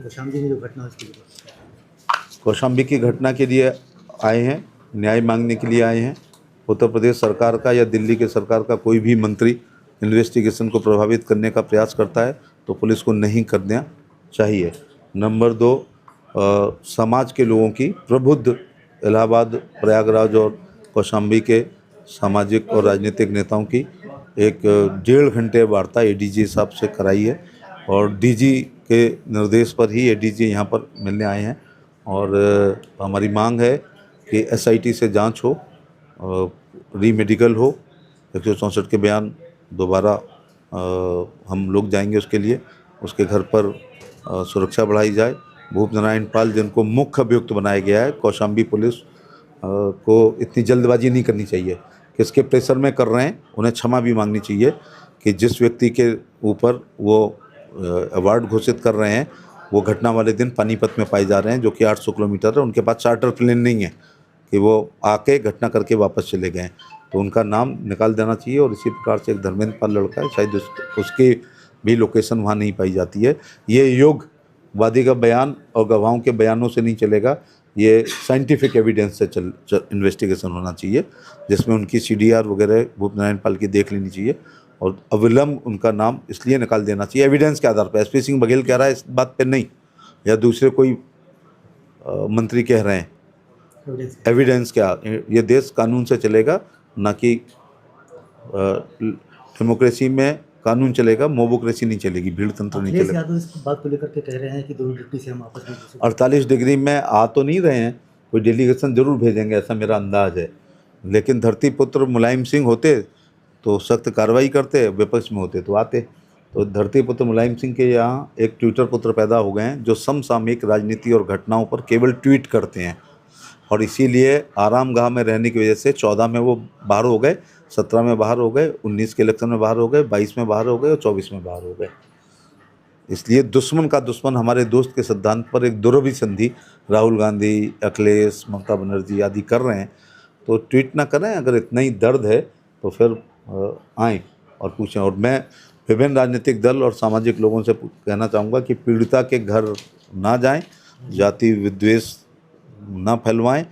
कौशाम्बी में जो घटना उसके लिए कौशाम्बी की घटना के लिए आए हैं, न्याय मांगने के लिए आए हैं। उत्तर प्रदेश सरकार का या दिल्ली के सरकार का कोई भी मंत्री इन्वेस्टिगेशन को प्रभावित करने का प्रयास करता है तो पुलिस को नहीं करना चाहिए। नंबर 2, समाज के लोगों की, प्रबुद्ध इलाहाबाद, प्रयागराज और कौशाम्बी के सामाजिक और राजनीतिक नेताओं की एक 1.5 घंटे वार्ता एडीजी साहब से कराई है और डीजी के निर्देश पर ही एडीजी यहाँ पर मिलने आए हैं। और हमारी मांग है कि एसआईटी से जांच हो, रीमेडिकल हो, 164 के बयान दोबारा हम लोग जाएंगे उसके लिए, उसके घर पर सुरक्षा बढ़ाई जाए। भूप नारायण पाल जिनको मुख्य अभियुक्त बनाया गया है, कौशाम्बी पुलिस को इतनी जल्दबाजी नहीं करनी चाहिए। किसके प्रेशर में कर रहे हैं, उन्हें क्षमा भी मांगनी चाहिए कि जिस व्यक्ति के ऊपर वो अवार्ड घोषित कर रहे हैं वो घटना वाले दिन पानीपत में पाए जा रहे हैं, जो कि 800 किलोमीटर है। उनके पास चार्टर प्लेन नहीं है कि वो आके घटना करके वापस चले गए, तो उनका नाम निकाल देना चाहिए। और इसी प्रकार से एक धर्मेंद्र पाल लड़का है, शायद उसकी भी लोकेशन वहाँ नहीं पाई जाती है। ये युग वादी का बयान और गवाहों के बयानों से नहीं चलेगा, ये साइंटिफिक एविडेंस से इन्वेस्टिगेशन होना चाहिए, जिसमें उनकी सीडीआर वगैरह भूप नारायण पाल की देख लेनी चाहिए और अविलंब उनका नाम इसलिए निकाल देना चाहिए एविडेंस के आधार पर। एसपी सिंह बघेल कह रहा है इस बात पे नहीं, या दूसरे कोई मंत्री कह रहे हैं, एविडेंस क्या। ये देश कानून से चलेगा, ना कि डेमोक्रेसी में कानून चलेगा, मोबोक्रेसी नहीं चलेगी, भीड़ तंत्र नहीं चलेगा। यादव इस बात को लेकर के कह रहे हैं कि 2 डिग्री से हम आपस में 48 डिग्री में आ तो नहीं रहे हैं, कोई डेलीगेशन जरूर भेजेंगे ऐसा मेरा अंदाज है। लेकिन धरती पुत्र मुलायम सिंह होते तो सख्त कार्रवाई करते, विपक्ष में होते तो आते। तो धरती पुत्र मुलायम सिंह के यहाँ एक ट्विटर पुत्र पैदा हो गए हैं जो समसामयिक राजनीति और घटनाओं पर केवल ट्वीट करते हैं, और इसीलिए आरामगाह में रहने की वजह से 14 में वो बाहर हो गए, 17 में बाहर हो गए, 19 के इलेक्शन में बाहर हो गए, 22 में बाहर हो गए और 24 में बाहर हो गए। इसलिए दुश्मन का दुश्मन हमारे दोस्त के सिद्धांत पर एक दुरभिसंधि राहुल गांधी, अखिलेश, ममता बनर्जी आदि कर रहे हैं, तो ट्वीट ना करें। अगर इतना ही दर्द है तो फिर आएँ और पूछें। और मैं विभिन्न राजनीतिक दल और सामाजिक लोगों से कहना चाहूँगा कि पीड़िता के घर ना जाएं, जाति विद्वेष ना फैलवाएं,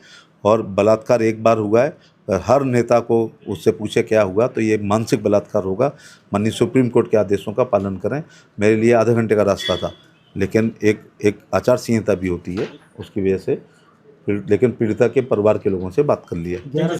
और बलात्कार एक बार हुआ है, हर नेता को उससे पूछे क्या हुआ, तो ये मानसिक बलात्कार होगा। माननीय सुप्रीम कोर्ट के आदेशों का पालन करें। मेरे लिए आधे घंटे का रास्ता था, लेकिन एक आचार संहिता भी होती है, उसकी वजह से लेकिन पीड़िता के परिवार के लोगों से बात कर लिया।